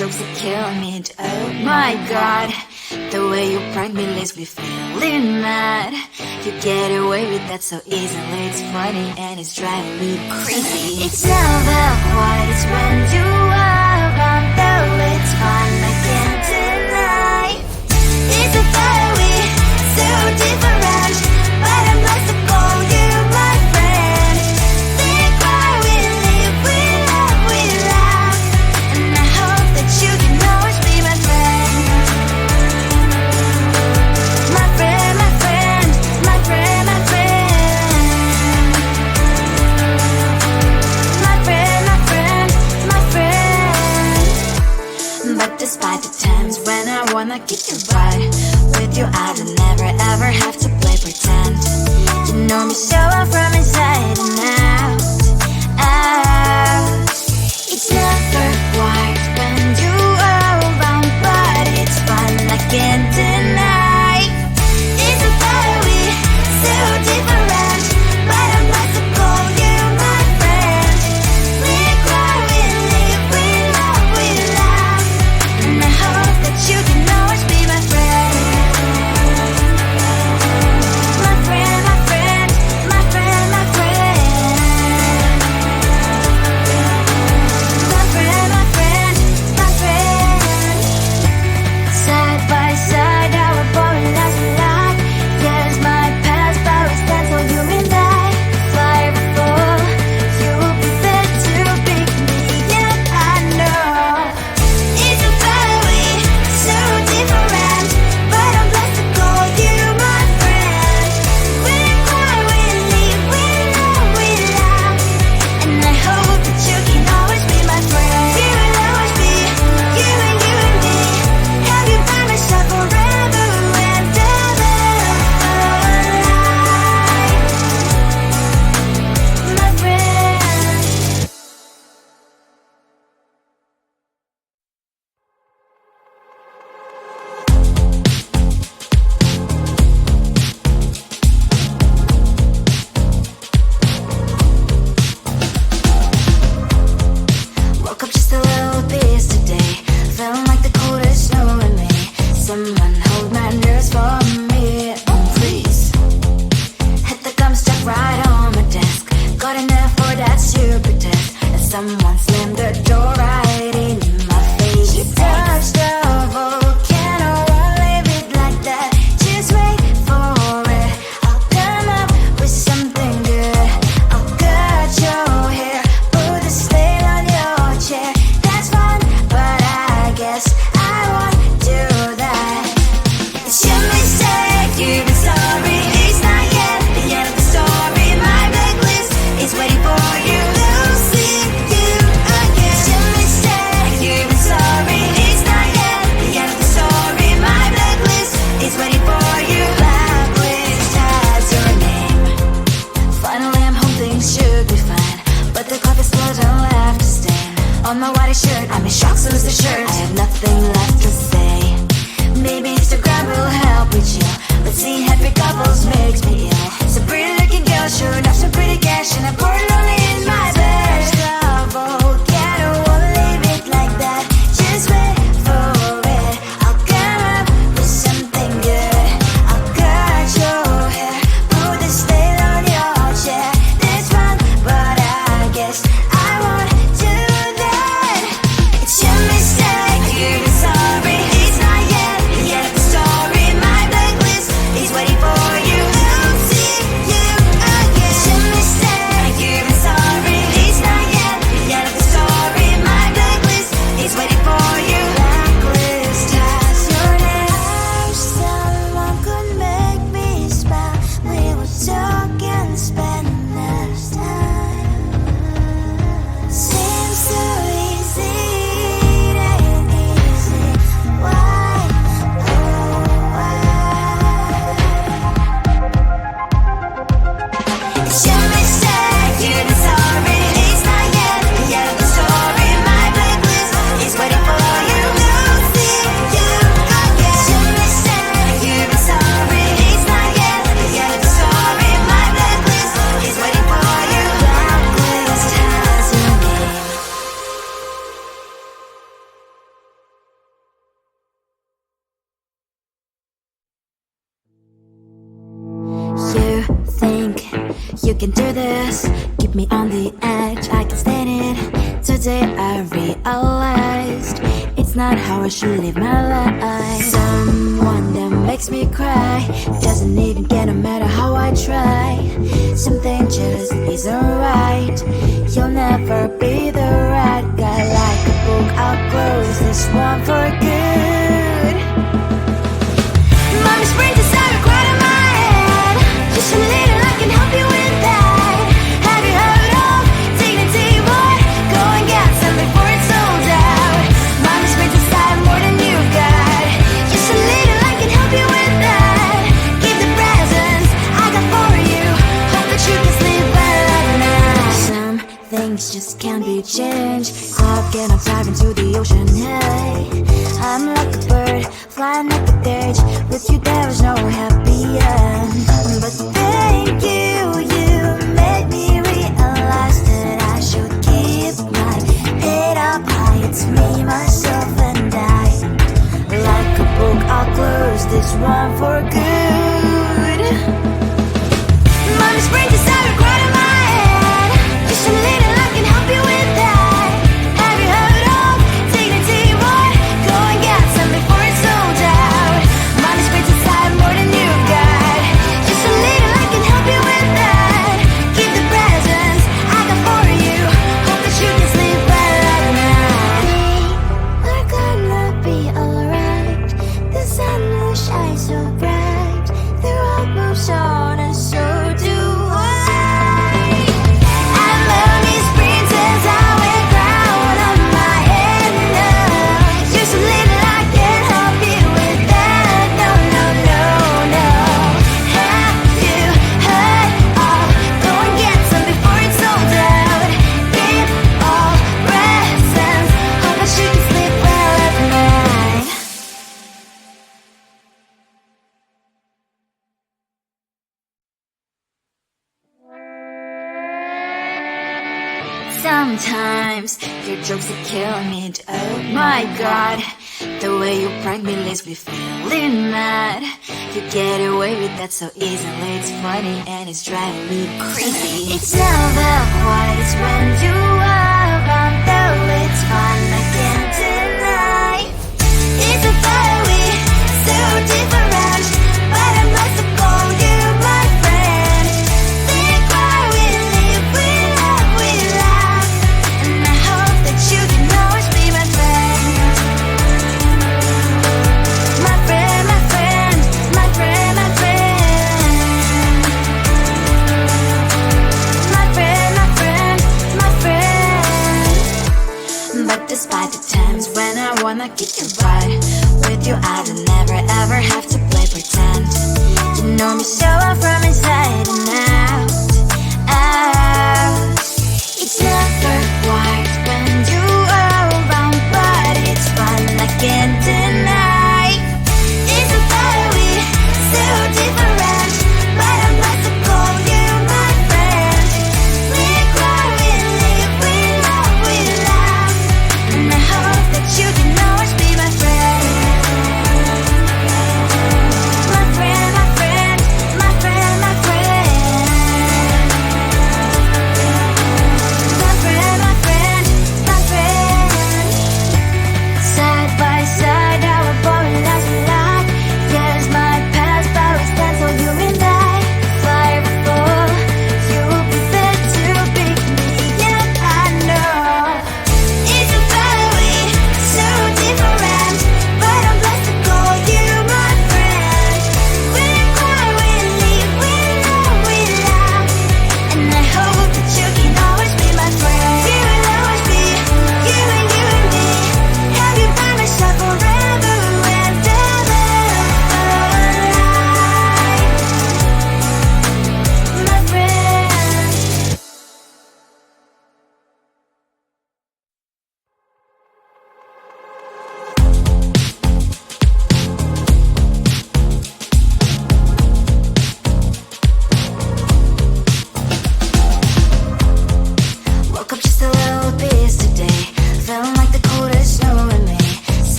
jokes are killing me. Oh my god, the way you prank me leaves me feeling mad. You get away with that so easily. It's funny and it's driving me crazy. It's never quite as when you are around, though it's fun, I can't deny. It's a fire we so different, but I'm lost to call you my friend. Think why we live, we laugh, and I hope that you can always be my friend. My friend, my friend, my friend, my friend. My friend, my friend, my friend. But despite the times when I wanna kick your butt, with you I don't never ever have to play pretend. You know me so well from inside and out, out. It's never quite when you are around, but it's fun, I can't deny. It's a fire we so different, but I must call you my friend. We cry, we live, we love, and I hope that you can always be my friend. My friend, my friend, my friend, my friend. My friend, my friend, You can do this, keep me on the edge, I can stand it. Today I realized it's not how I should live my life. Someone that makes me cry doesn't even get no matter how I try. Something just isn't right. You'll never be the right guy. Like a book, I'll close this one for good. Mommy's brain decided right in my head. Just a little, I can help you with that. Have you heard of dignity, boy? Go and get some before it's sold out. Mommy's brain decided more than you've got. Just a little, I can help you with that. Keep the presents I got for you. Hope that you can sleep well at night. Some things just can't be changed. I've get up diving to the ocean, hey. I'm like a bird, flying like a cage. With you there was no happy end. But thank you, you made me realize that I should keep my head up high. It's me, myself and I. Like a book, I'll close this one for good. Mommy's brain decided right in my head. Just a little, I can help you with that. Have you heard of dignity, boy? Go and get some before it's sold out. Mommy's brain decided more than you've got. Just a little, I can help you with that. Keep the presents I got for you. Hope that you can sleep well at night. We're gonna be alright. The sun will shine so bright. The world moves on and so do I. And mommy's princess, I wear crown on my head now. Just a little, I can help you with that. No, no, no, no. Have you heard of? Go and get some before it's sold out. Give all presents. Hope that you can sleep well at night. Sometimes your jokes are killing me. Oh my god, the way you prank me leaves me feeling mad. You get away with that so easily. It's funny and it's driving me crazy. It's never quiet when you are around, though it's fun, I can't deny. It's a fire we so different, but I must have called you my friend. Think why we live, we love, we laugh, and I hope that you can always be my friend. My friend, my friend, my friend, my friend. My friend, my friend, my friend. But despite the times when I wanna kick your butt, with you I don't never ever have to play pretend. You know me so well from inside and out, out. It's never quiet when you are around, but it's fun, I can't deny. It's a fire we so different, but I must have called you my friend. We cry, we live, we love, we laugh, and I hope that you can always be my friend. My friend, my friend, my friend, my friend. My friend, my friend,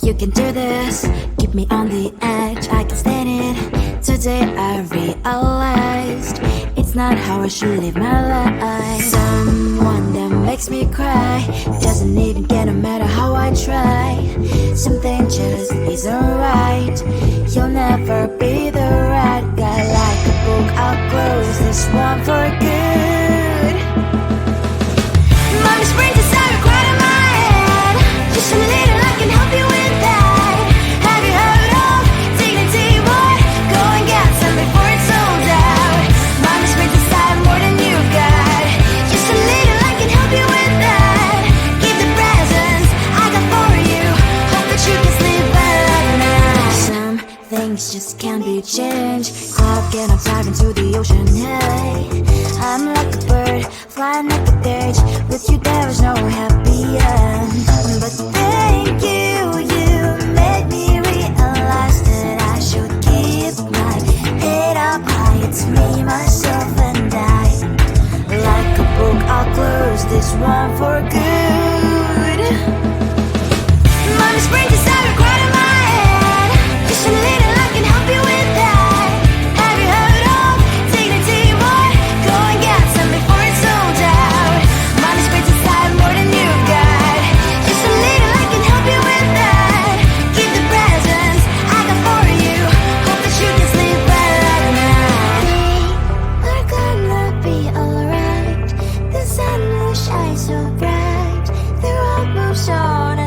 You can do this, keep me on the edge, I can stand it. Today I realized it's not how I should live my life. Someone that makes me cry doesn't even get no matter how I try. Something just isn't right. You'll never be the right guy. Like a book, I'll close this one for good. Mommy's brain decided right in my head. Just a little, I can help you with that. Have you heard of dignity, boy? Go and get some before it's sold out. Mommy's brain decided more than you got. Just a little, I can help you with that. Keep the presents I got for you. Hope that you can sleep better at night. Some things just can't be changed. Cloud and I'm diving to the ocean, hey. I'm like a bird, flying like a bird. With you there is no happy end. But thank you, you made me realize that I should keep my head up high. It's me, myself and I. Like a book, I'll close this one for good. Mommy's brain decided right in my head. Just a little, I can help you with that. Have you heard of dignity, boy? Go and get some before it's sold out. Mommy's brain decided more than you got. Just a little, I can help you with that. Keep the presents I got for you. Hope that you can sleep better at night. We're gonna be alright. The sun will shine so bright. The road moves on.